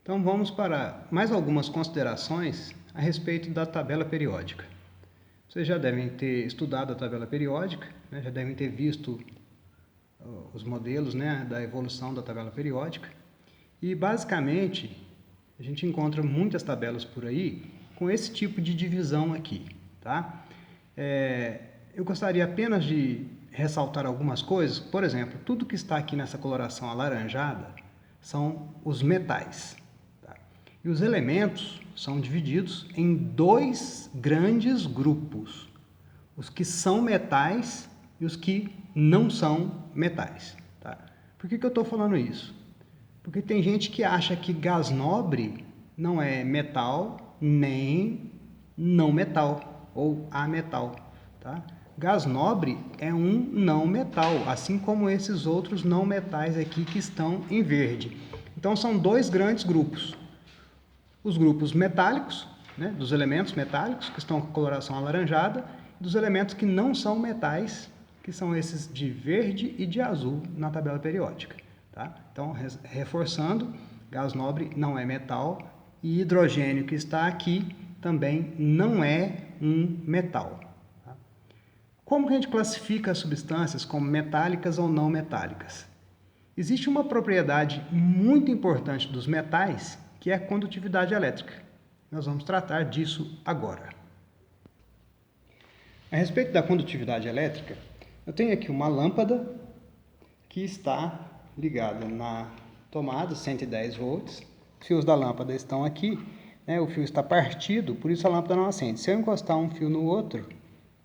Então vamos para mais algumas considerações a respeito da tabela periódica. Vocês já devem ter estudado a tabela periódica, né? Já devem ter visto os modelos, né, da evolução da tabela periódica. E basicamente a gente encontra muitas tabelas por aí com esse tipo de divisão aqui, tá? Eu gostaria apenas de ressaltar algumas coisas. Por exemplo, tudo que está aqui nessa coloração alaranjada são os metais. Tá? E os elementos são divididos em dois grandes grupos: os que são metais e os que não são metais. Tá? Por que eu estou falando isso? Porque tem gente que acha que gás nobre não é metal nem não metal ou ametal. Tá? Gás nobre é um não metal, assim como esses outros não metais aqui que estão em verde. Então são dois grandes grupos. Os grupos metálicos, né, dos elementos metálicos, que estão com coloração alaranjada, e dos elementos que não são metais, que são esses de verde e de azul na tabela periódica. Tá? Então, reforçando, gás nobre não é metal e hidrogênio que está aqui também não é um metal. Tá? Como que a gente classifica as substâncias como metálicas ou não metálicas? Existe uma propriedade muito importante dos metais, que é a condutividade elétrica. Nós vamos tratar disso agora. A respeito da condutividade elétrica, eu tenho aqui uma lâmpada que está ligada na tomada 110 volts. Os fios da lâmpada estão aqui, né? O fio está partido, por isso a lâmpada não acende. Se eu encostar um fio no outro,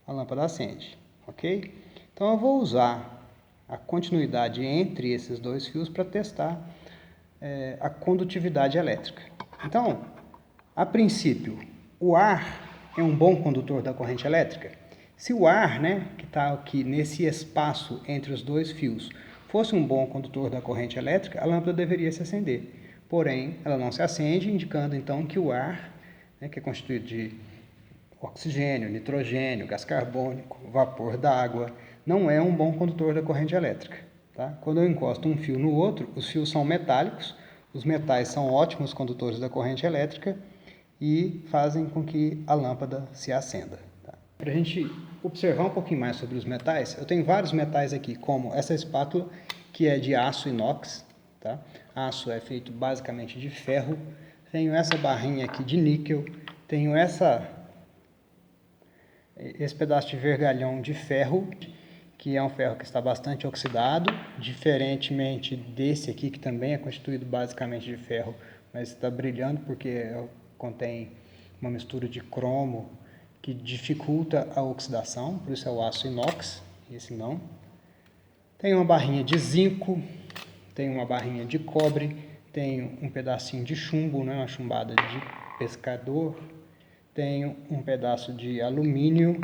a lâmpada acende, ok? Então eu vou usar a continuidade entre esses dois fios para testar a condutividade elétrica. Então, a princípio, o ar é um bom condutor da corrente elétrica? Se o ar, né, que está aqui nesse espaço entre os dois fios, fosse um bom condutor da corrente elétrica, a lâmpada deveria se acender. Porém, ela não se acende, indicando então que o ar, né, que é constituído de oxigênio, nitrogênio, gás carbônico, vapor d'água, não é um bom condutor da corrente elétrica. Tá? Quando eu encosto um fio no outro, os fios são metálicos, os metais são ótimos condutores da corrente elétrica e fazem com que a lâmpada se acenda. Tá? Para a gente observar um pouquinho mais sobre os metais, eu tenho vários metais aqui, como essa espátula, que é de aço inox. Tá? Aço é feito basicamente de ferro. Tenho essa barrinha aqui de níquel. Tenho esse pedaço de vergalhão de ferro, que é um ferro que está bastante oxidado, diferentemente desse aqui, que também é constituído basicamente de ferro, mas está brilhando porque contém uma mistura de cromo que dificulta a oxidação, por isso é o aço inox, esse não. Tem uma barrinha de zinco, tem uma barrinha de cobre, tem um pedacinho de chumbo, né, uma chumbada de pescador, tenho um pedaço de alumínio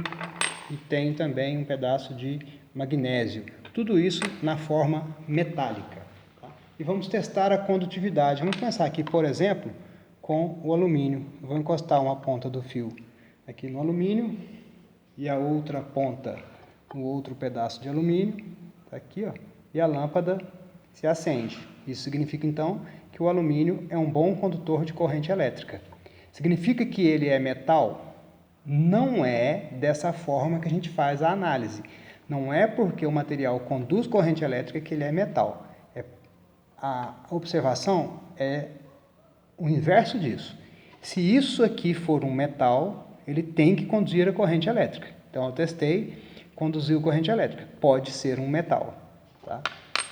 e tenho também um pedaço de magnésio. Tudo isso na forma metálica. Tá? E vamos testar a condutividade. Vamos começar aqui, por exemplo, com o alumínio. Eu vou encostar uma ponta do fio aqui no alumínio e a outra ponta no outro pedaço de alumínio. Tá aqui, ó, e a lâmpada se acende. Isso significa, então, que o alumínio é um bom condutor de corrente elétrica. Significa que ele é metal? Não é dessa forma que a gente faz a análise. Não é porque o material conduz corrente elétrica que ele é metal. A observação é o inverso disso. Se isso aqui for um metal, ele tem que conduzir a corrente elétrica. Então eu testei, conduziu corrente elétrica. Pode ser um metal. Tá?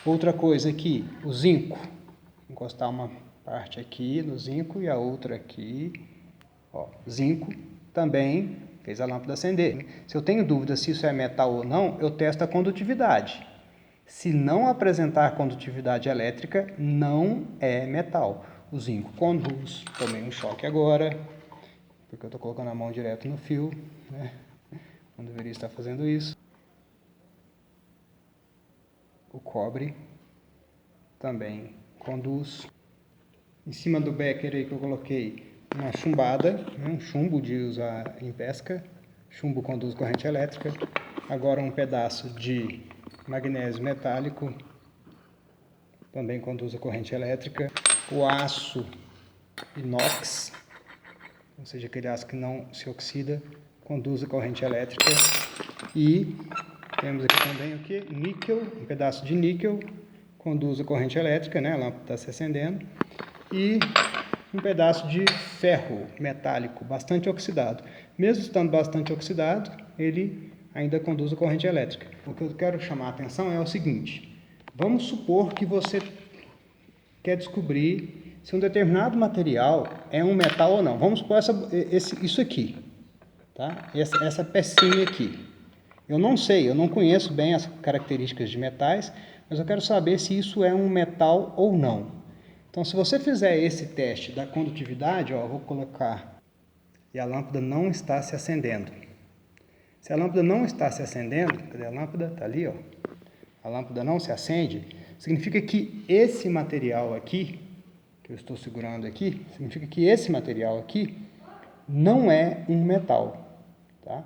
Outra coisa aqui, o zinco. Vou encostar uma parte aqui no zinco e a outra aqui. Ó, zinco também fez a lâmpada acender. Se eu tenho dúvida se isso é metal ou não, eu testo a condutividade. Se não apresentar condutividade elétrica, não é metal. O zinco conduz. Tomei um choque agora, porque eu estou colocando a mão direto no fio, né? Não deveria estar fazendo isso. O cobre também conduz. Em cima do becker aí que eu coloquei uma chumbada, um chumbo de usar em pesca. Chumbo conduz corrente elétrica. Agora um pedaço de magnésio metálico também conduz a corrente elétrica. O aço inox, ou seja, aquele aço que não se oxida, conduz a corrente elétrica. E temos aqui também o que? Níquel, um pedaço de níquel, conduz a corrente elétrica, né? A lâmpada está se acendendo. E um pedaço de ferro metálico, bastante oxidado. Mesmo estando bastante oxidado, ele ainda conduz a corrente elétrica. O que eu quero chamar a atenção é o seguinte: vamos supor que você quer descobrir se um determinado material é um metal ou não. Vamos supor isso aqui, tá? Essa pecinha aqui. Eu não sei, eu não conheço bem as características de metais, mas eu quero saber se isso é um metal ou não. Então, se você fizer esse teste da condutividade, ó, eu vou colocar, e a lâmpada não está se acendendo. Se a lâmpada não está se acendendo, cadê a lâmpada? Está ali, ó. A lâmpada não se acende, significa que esse material aqui, que eu estou segurando aqui, significa que esse material aqui não é um metal, tá?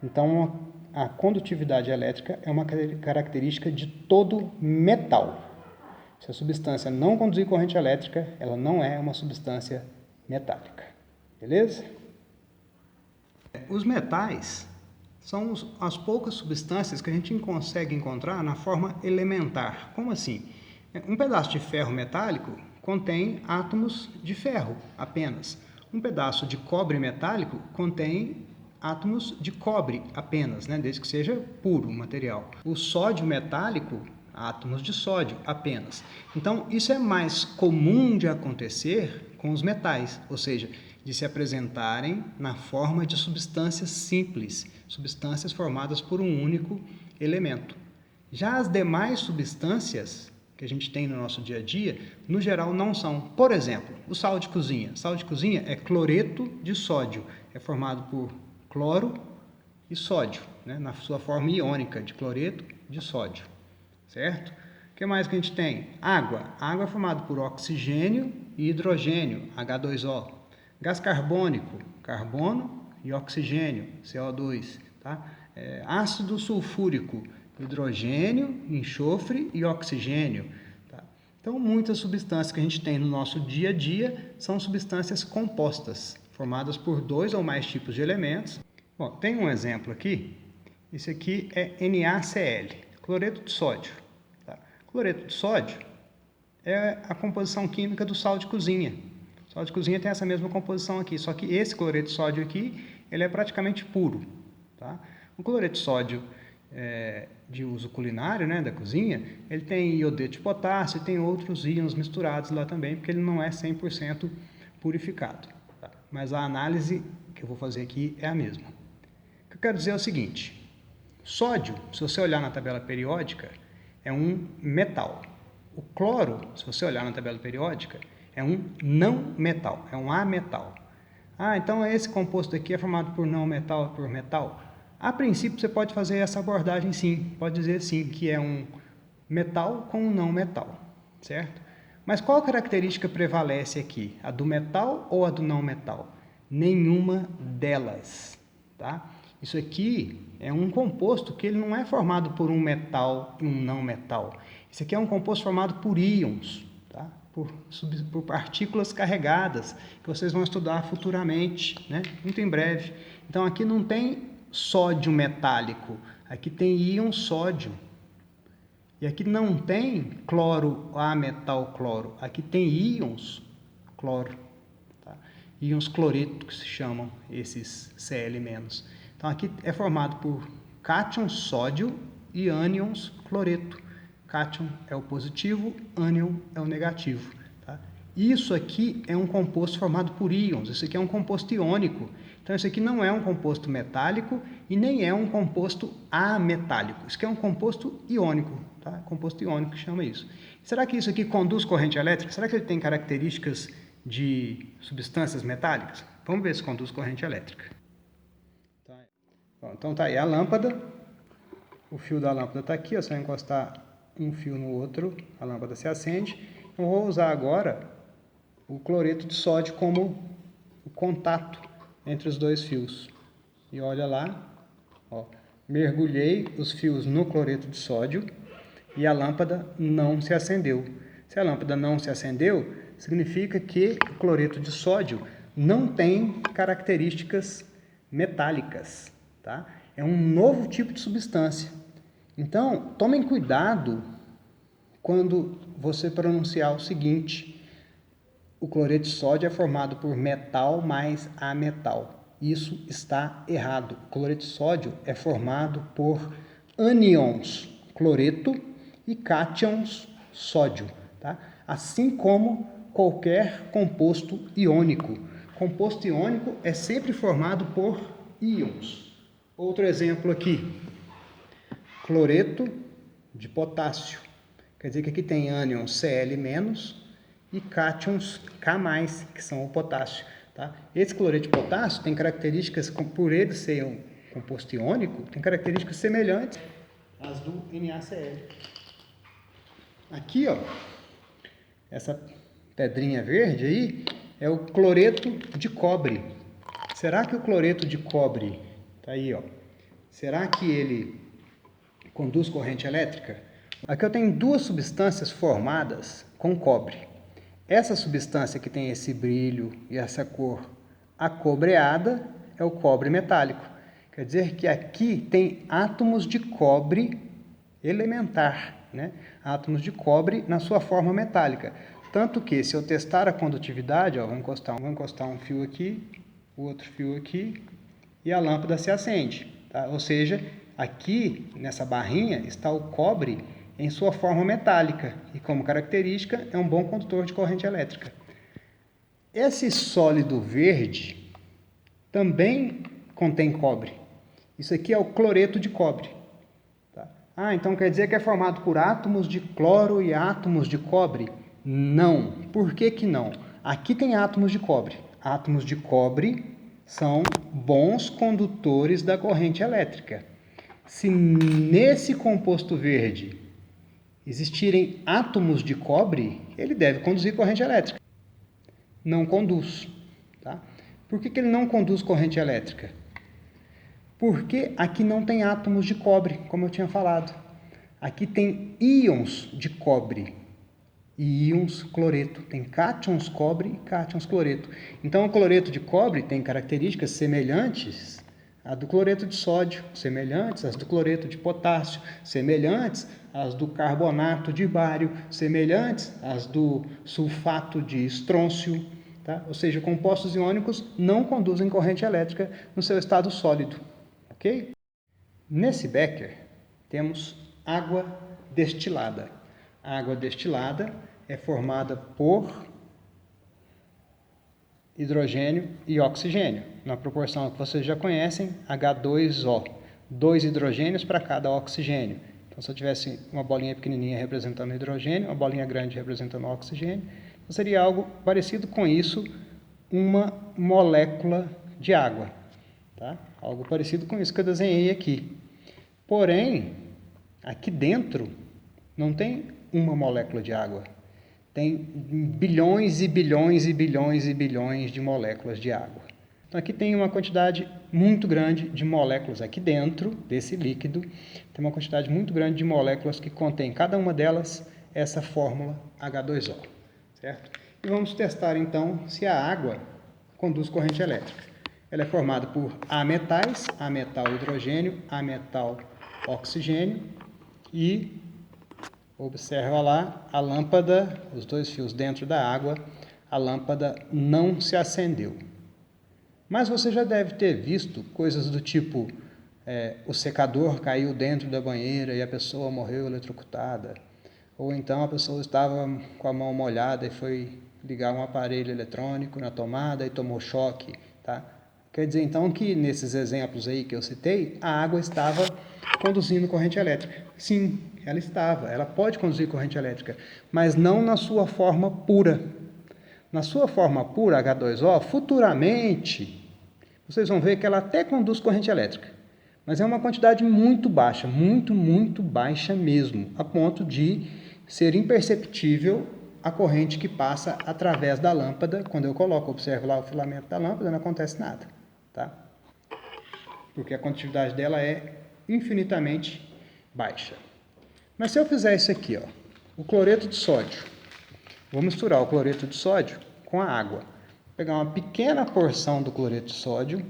Então, a condutividade elétrica é uma característica de todo metal. Se a substância não conduzir corrente elétrica, ela não é uma substância metálica. Beleza? Os metais são as poucas substâncias que a gente consegue encontrar na forma elementar. Como assim? Um pedaço de ferro metálico contém átomos de ferro apenas. Um pedaço de cobre metálico contém átomos de cobre apenas, né? Desde que seja puro o material. O sódio metálico, átomos de sódio apenas. Então, isso é mais comum de acontecer com os metais, ou seja, de se apresentarem na forma de substâncias simples, substâncias formadas por um único elemento. Já as demais substâncias que a gente tem no nosso dia a dia, no geral não são. Por exemplo, o sal de cozinha. Sal de cozinha é cloreto de sódio, é formado por cloro e sódio, né, na sua forma iônica de cloreto de sódio, certo? O que mais que a gente tem? Água. Água é formada por oxigênio e hidrogênio, H2O. Gás carbônico, carbono e oxigênio, CO2. Tá? Ácido sulfúrico, hidrogênio, enxofre e oxigênio. Tá? Então, muitas substâncias que a gente tem no nosso dia a dia são substâncias compostas, formadas por 2 ou mais tipos de elementos. Bom, tem um exemplo aqui. Esse aqui é NaCl, cloreto de sódio. Tá? Cloreto de sódio é a composição química do sal de cozinha. O sal de cozinha tem essa mesma composição aqui, só que esse cloreto de sódio aqui, ele é praticamente puro. Tá? O cloreto de sódio de uso culinário, né, da cozinha, ele tem iodeto de potássio e tem outros íons misturados lá também, porque ele não é 100% purificado. Tá? Mas a análise que eu vou fazer aqui é a mesma. O que eu quero dizer é o seguinte: sódio, se você olhar na tabela periódica, é um metal. O cloro, se você olhar na tabela periódica, é um não metal, é um ametal. Ah, então esse composto aqui é formado por não metal e por metal? A princípio você pode fazer essa abordagem sim, pode dizer sim que é um metal com um não metal, certo? Mas qual característica prevalece aqui? A do metal ou a do não metal? Nenhuma delas, tá? Isso aqui é um composto que ele não é formado por um metal e um não metal. Isso aqui é um composto formado por íons, tá? por partículas carregadas, que vocês vão estudar futuramente, né? Muito em breve. Então aqui não tem sódio metálico, aqui tem íon sódio. E aqui não tem cloro, ametal cloro, aqui tem íons cloro. Tá? Íons cloreto, que se chamam esses Cl-. Então aqui é formado por cátion sódio e ânions cloreto. Cátion é o positivo, ânion é o negativo. Tá? Isso aqui é um composto formado por íons, isso aqui é um composto iônico. Então isso aqui não é um composto metálico e nem é um composto ametálico. Isso aqui é um composto iônico, tá? Composto iônico que chama isso. Será que isso aqui conduz corrente elétrica? Será que ele tem características de substâncias metálicas? Vamos ver se conduz corrente elétrica. Bom, então tá aí a lâmpada. O fio da lâmpada está aqui, é só encostar um fio no outro, a lâmpada se acende. Eu vou usar agora o cloreto de sódio como o contato entre os dois fios. E olha lá, ó, mergulhei os fios no cloreto de sódio e a lâmpada não se acendeu. Se a lâmpada não se acendeu, significa que o cloreto de sódio não tem características metálicas, tá? É um novo tipo de substância. Então, tomem cuidado quando você pronunciar o seguinte: o cloreto de sódio é formado por metal mais ametal. Isso está errado. O cloreto de sódio é formado por ânions, cloreto, e cátions, sódio, tá? Assim como qualquer composto iônico. Composto iônico é sempre formado por íons. Outro exemplo aqui, cloreto de potássio. Quer dizer que aqui tem ânions Cl- e cátions K+, que são o potássio. Tá? Esse cloreto de potássio tem características, por ele ser um composto iônico, tem características semelhantes às do NaCl. Aqui, ó, essa pedrinha verde aí é o cloreto de cobre. Será que o cloreto de cobre, tá aí, ó, será que ele conduz corrente elétrica? Aqui eu tenho duas substâncias formadas com cobre. Essa substância que tem esse brilho e essa cor acobreada é o cobre metálico. Quer dizer que aqui tem átomos de cobre elementar, né? Átomos de cobre na sua forma metálica. Tanto que, se eu testar a condutividade, ó, vou encostar um fio aqui, o outro fio aqui, e a lâmpada se acende. Tá? Ou seja, aqui nessa barrinha está o cobre em sua forma metálica e, como característica, é um bom condutor de corrente elétrica. Esse sólido verde também contém cobre. Isso aqui é o cloreto de cobre. Tá? Ah, então quer dizer que é formado por átomos de cloro e átomos de cobre? Não. Por que que não? Aqui tem átomos de cobre. Átomos de cobre são bons condutores da corrente elétrica. Se nesse composto verde existirem átomos de cobre, ele deve conduzir corrente elétrica. Não conduz. Tá? Por que que ele não conduz corrente elétrica? Porque aqui não tem átomos de cobre, como eu tinha falado. Aqui tem íons de cobre e íons cloreto. Tem cátions cobre e cátions cloreto. Então, o cloreto de cobre tem características semelhantes à do cloreto de sódio, semelhantes às do cloreto de potássio, semelhantes às do carbonato de bário, semelhantes às do sulfato de estrôncio. Tá? Ou seja, compostos iônicos não conduzem corrente elétrica no seu estado sólido. Ok? Nesse becker temos água destilada. A água destilada é formada por hidrogênio e oxigênio, na proporção que vocês já conhecem, H2O. 2 hidrogênios para cada oxigênio. Então, se eu tivesse uma bolinha pequenininha representando hidrogênio, uma bolinha grande representando oxigênio, então seria algo parecido com isso, uma molécula de água. Tá? Algo parecido com isso que eu desenhei aqui. Porém, aqui dentro não tem uma molécula de água. Tem bilhões e bilhões e bilhões e bilhões de moléculas de água. Então aqui tem uma quantidade muito grande de moléculas aqui dentro desse líquido. Tem uma quantidade muito grande de moléculas que contém cada uma delas essa fórmula H2O. Certo? E vamos testar então se a água conduz corrente elétrica. Ela é formada por ametais, ametal hidrogênio, ametal oxigênio e observa lá a lâmpada, os dois fios dentro da água, a lâmpada não se acendeu. Mas você já deve ter visto coisas do tipo, o secador caiu dentro da banheira e a pessoa morreu eletrocutada. Ou então a pessoa estava com a mão molhada e foi ligar um aparelho eletrônico na tomada e tomou choque. Tá? Quer dizer então que nesses exemplos aí que eu citei, a água estava conduzindo corrente elétrica. Sim, ela estava, ela pode conduzir corrente elétrica, mas não na sua forma pura. Na sua forma pura, H2O, futuramente, vocês vão ver que ela até conduz corrente elétrica, mas é uma quantidade muito baixa, muito baixa mesmo, a ponto de ser imperceptível a corrente que passa através da lâmpada. Quando eu observo lá o filamento da lâmpada, não acontece nada, tá? Porque a condutividade dela é infinitamente baixa. Mas se eu fizer isso aqui, ó, o cloreto de sódio, Vou misturar o cloreto de sódio com a água. Vou pegar uma pequena porção do cloreto de sódio,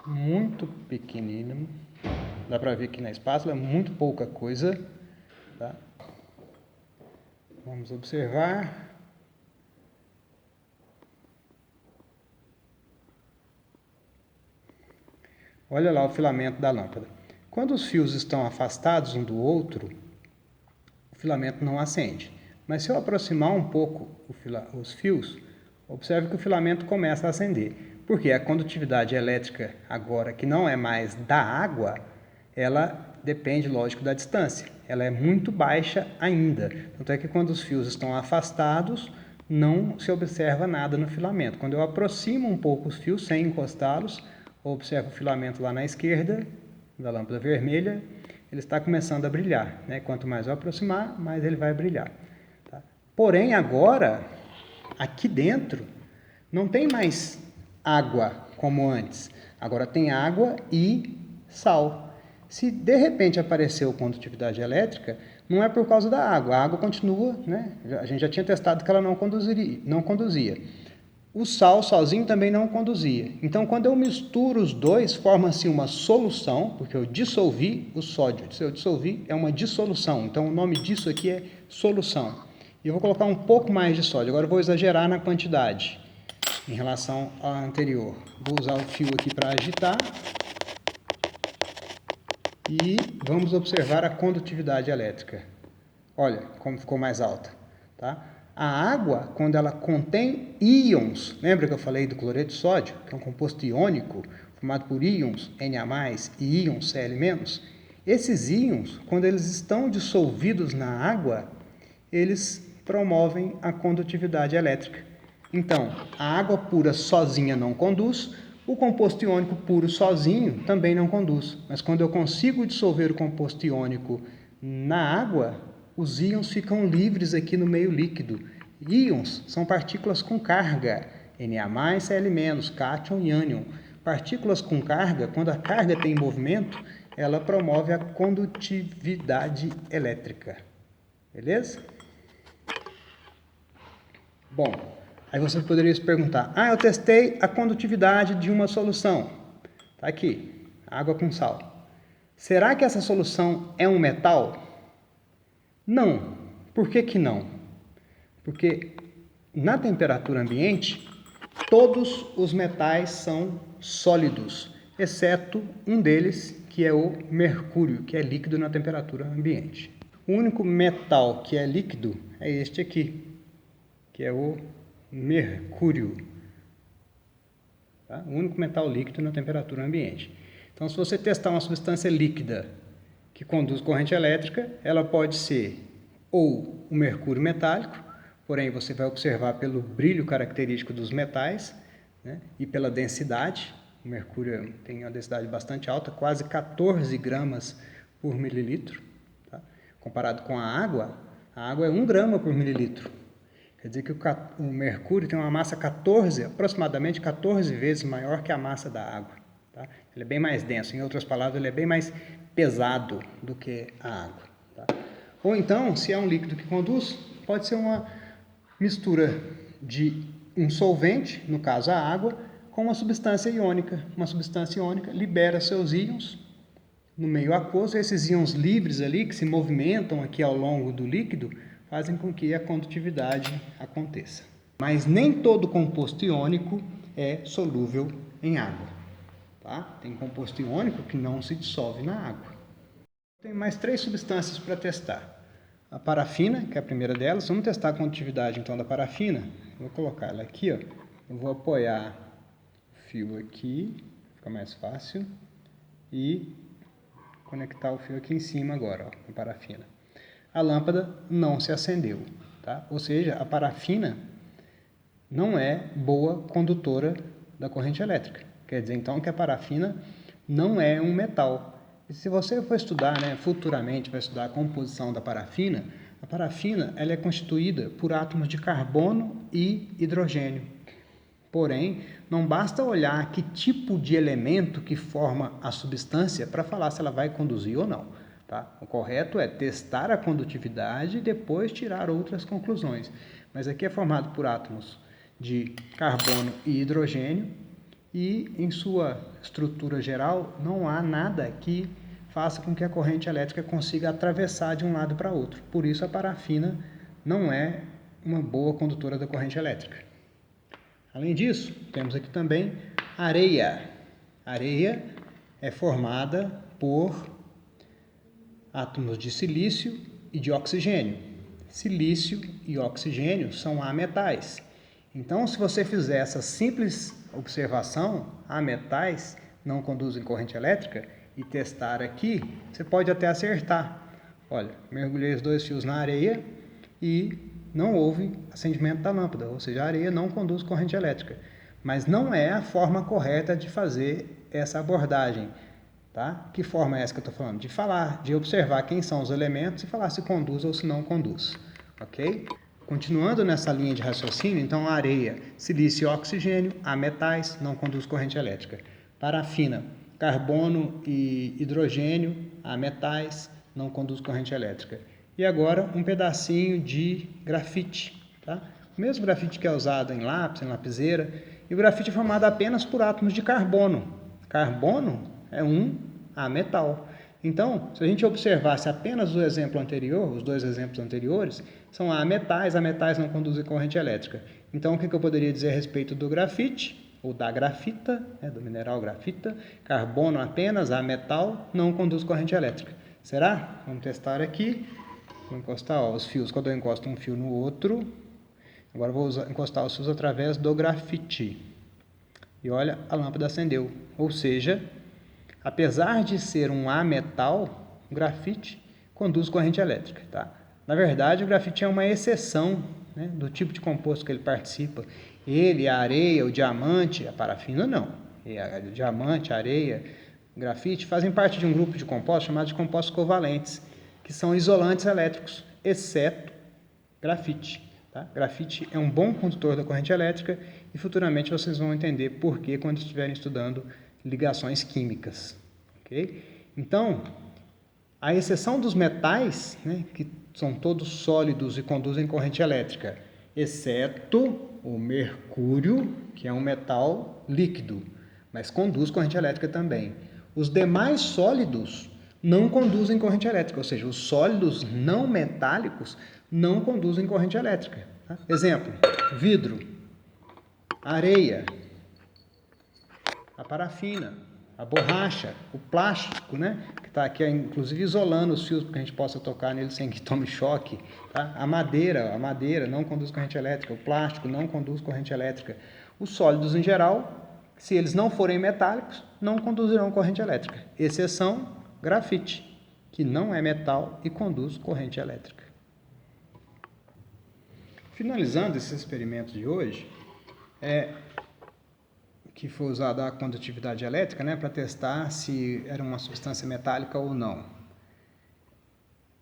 muito pequenino, dá para ver aqui na espátula, é muito pouca coisa, tá? Vamos observar. Olha lá o filamento da lâmpada. Quando os fios estão afastados um do outro, o filamento não acende. Mas se eu aproximar um pouco os fios, observe que o filamento começa a acender. Porque a condutividade elétrica agora, que não é mais da água, ela depende, lógico, da distância. Ela é muito baixa ainda. Tanto é que quando os fios estão afastados, não se observa nada no filamento. Quando eu aproximo um pouco os fios sem encostá-los, observo o filamento lá na esquerda, da lâmpada vermelha, ele está começando a brilhar, né? Quanto mais eu aproximar, mais ele vai brilhar. Tá? Porém, agora, aqui dentro, não tem mais água como antes. Agora tem água e sal. Se de repente apareceu condutividade elétrica, não é por causa da água. A água continua, né? A gente já tinha testado que ela não conduzia. O sal sozinho também não conduzia. Então, quando eu misturo os dois, forma-se uma solução, porque eu dissolvi o sódio. Se eu dissolvi, é uma dissolução. Então, o nome disso aqui é solução. E eu vou colocar um pouco mais de sódio. Agora, eu vou exagerar na quantidade em relação ao anterior. Vou usar o fio aqui para agitar. E vamos observar a condutividade elétrica. Olha como ficou mais alta, tá? A água, quando ela contém íons, lembra que eu falei do cloreto de sódio, que é um composto iônico, formado por íons Na+, e íons Cl-. Esses íons, quando eles estão dissolvidos na água, eles promovem a condutividade elétrica. Então, a água pura sozinha não conduz, o composto iônico puro sozinho também não conduz. Mas quando eu consigo dissolver o composto iônico na água, os íons ficam livres aqui no meio líquido. Íons são partículas com carga, Na+, Cl-, cátion e ânion. Partículas com carga, quando a carga tem movimento, ela promove a condutividade elétrica. Beleza? Bom, aí você poderia se perguntar, eu testei a condutividade de uma solução. Está aqui, água com sal. Será que essa solução é um metal? Não. Por que que não? Porque na temperatura ambiente, todos os metais são sólidos, exceto um deles, que é o mercúrio, que é líquido na temperatura ambiente. O único metal que é líquido é este aqui, que é o mercúrio. Tá? O único metal líquido na temperatura ambiente. Então, se você testar uma substância líquida que conduz corrente elétrica, ela pode ser ou o mercúrio metálico, porém você vai observar pelo brilho característico dos metais, né, e pela densidade. O mercúrio tem uma densidade bastante alta, quase 14 gramas por mililitro. Tá? Comparado com a água é 1 grama por mililitro. Quer dizer que o mercúrio tem uma massa aproximadamente 14 vezes maior que a massa da água. Tá? Ele é bem mais denso, em outras palavras, ele é bem mais pesado do que a água. Tá? Ou então, se é um líquido que conduz, pode ser uma mistura de um solvente, no caso a água, com uma substância iônica. Uma substância iônica libera seus íons no meio aquoso, e esses íons livres ali, que se movimentam aqui ao longo do líquido, fazem com que a condutividade aconteça. Mas nem todo composto iônico é solúvel em água. Tá? Tem composto iônico que não se dissolve na água. Tem mais 3 substâncias para testar. A parafina, que é a primeira delas. Vamos testar a condutividade então da parafina. Vou colocar ela aqui, ó. Eu vou apoiar o fio aqui, fica mais fácil. E conectar o fio aqui em cima agora, ó, com a parafina. A lâmpada não se acendeu, tá? Ou seja, a parafina não é boa condutora da corrente elétrica. Quer dizer, então, que a parafina não é um metal. E se você for estudar, né, futuramente, vai estudar a composição da parafina, a parafina ela é constituída por átomos de carbono e hidrogênio. Porém, não basta olhar que tipo de elemento que forma a substância para falar se ela vai conduzir ou não. Tá? O correto é testar a condutividade e depois tirar outras conclusões. Mas aqui é formado por átomos de carbono e hidrogênio e em sua estrutura geral não há nada que faça com que a corrente elétrica consiga atravessar de um lado para outro. Por isso a parafina não é uma boa condutora da corrente elétrica. Além disso, temos aqui também areia. Areia é formada por átomos de silício e de oxigênio. Silício e oxigênio são ametais. Então, se você fizer essa simples observação, ametais não conduzem corrente elétrica, e testar aqui, você pode até acertar. Olha, mergulhei os 2 fios na areia e não houve acendimento da lâmpada, ou seja, a areia não conduz corrente elétrica. Mas não é a forma correta de fazer essa abordagem. Tá? Que forma é essa que eu estou falando? De falar, de observar quem são os elementos e falar se conduz ou se não conduz. Ok? Continuando nessa linha de raciocínio, então a areia, silício e oxigênio, ametais, não conduz corrente elétrica. Parafina, carbono e hidrogênio, ametais, não conduz corrente elétrica. E agora um pedacinho de grafite. Tá? O mesmo grafite que é usado em lápis, em lapiseira. E o grafite é formado apenas por átomos de carbono. Carbono é um ametal. Então, se a gente observasse apenas o exemplo anterior, os 2 exemplos anteriores, são ametais, ametais não conduzem corrente elétrica. Então, o que eu poderia dizer a respeito do grafite, ou da grafita, do mineral grafita? Carbono apenas, ametal, não conduz corrente elétrica. Será? Vamos testar aqui. Vou encostar os fios, quando eu encosto um fio no outro. Agora vou encostar os fios através do grafite. E olha, a lâmpada acendeu. Ou seja, apesar de ser um ametal, o grafite conduz corrente elétrica. Tá? Na verdade, o grafite é uma exceção, né, do tipo de composto que ele participa. Ele, a areia, o diamante, a parafina não. O diamante, a areia, o grafite fazem parte de um grupo de compostos chamado de compostos covalentes, que são isolantes elétricos, exceto grafite. Tá? Grafite é um bom condutor da corrente elétrica e futuramente vocês vão entender por que quando estiverem estudando ligações químicas. Okay? Então, a exceção dos metais, né, que são todos sólidos e conduzem corrente elétrica, exceto o mercúrio, que é um metal líquido, mas conduz corrente elétrica também. Os demais sólidos não conduzem corrente elétrica, ou seja, os sólidos não metálicos não conduzem corrente elétrica. Tá? Exemplo, vidro, areia, a parafina, a borracha, o plástico, né, que está aqui inclusive isolando os fios para que a gente possa tocar nele sem que tome choque. Tá? A madeira não conduz corrente elétrica, o plástico não conduz corrente elétrica. Os sólidos em geral, se eles não forem metálicos, não conduzirão corrente elétrica. Exceção, grafite, que não é metal e conduz corrente elétrica. Finalizando esse experimento de hoje, que foi usada a condutividade elétrica, né, para testar se era uma substância metálica ou não.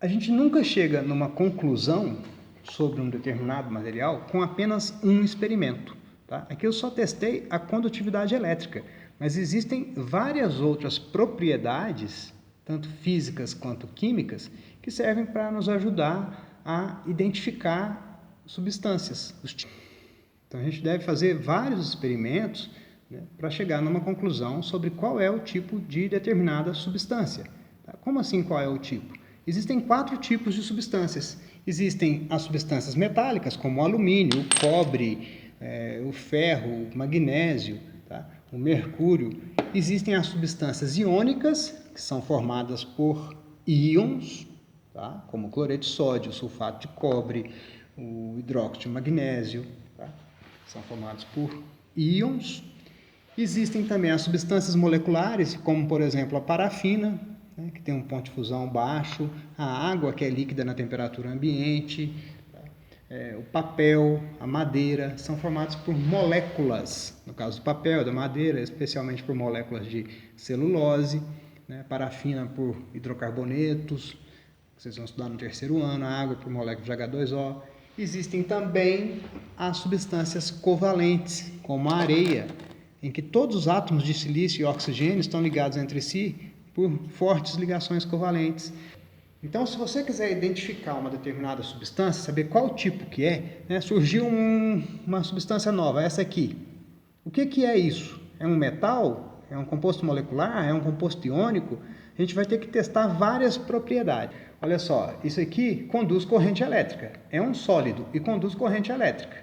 A gente nunca chega numa conclusão sobre um determinado material com apenas um experimento. Tá? Aqui eu só testei a condutividade elétrica, mas existem várias outras propriedades, tanto físicas quanto químicas, que servem para nos ajudar a identificar substâncias. Então a gente deve fazer vários experimentos, né, para chegar numa conclusão sobre qual é o tipo de determinada substância. Tá? Como assim qual é o tipo? Existem 4 tipos de substâncias. Existem as substâncias metálicas, como o alumínio, o cobre, o ferro, o magnésio, tá? O mercúrio. Existem as substâncias iônicas, que são formadas por íons, tá? Como o cloreto de sódio, o sulfato de cobre, o hidróxido de magnésio, tá? São formados por íons. Existem também as substâncias moleculares, como por exemplo a parafina, né, que tem um ponto de fusão baixo, a água, que é líquida na temperatura ambiente, tá? O papel, a madeira, são formados por moléculas, no caso do papel, da madeira, especialmente por moléculas de celulose, né, parafina por hidrocarbonetos, que vocês vão estudar no 3º ano, a água por moléculas de H2O. Existem também as substâncias covalentes, como a areia, em que todos os átomos de silício e oxigênio estão ligados entre si por fortes ligações covalentes. Então, se você quiser identificar uma determinada substância, saber qual tipo que é, né? Surgiu uma substância nova, essa aqui. O que é isso? É um metal? É um composto molecular? É um composto iônico? A gente vai ter que testar várias propriedades. Olha só, isso aqui conduz corrente elétrica. É um sólido e conduz corrente elétrica.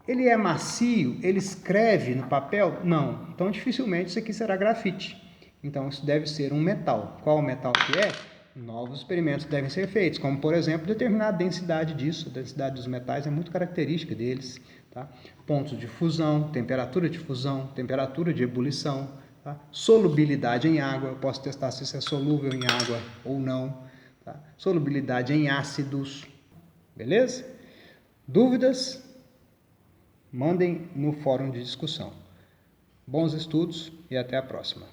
Ele é macio? Ele escreve no papel? Não. Então, dificilmente isso aqui será grafite. Então, isso deve ser um metal. Qual metal que é? Novos experimentos devem ser feitos, como, por exemplo, determinar a densidade disso. A densidade dos metais é muito característica deles. Tá? Pontos de fusão, temperatura de ebulição, tá? Solubilidade em água. Eu posso testar se isso é solúvel em água ou não. Tá? Solubilidade em ácidos. Beleza? Dúvidas? Mandem no fórum de discussão. Bons estudos e até a próxima.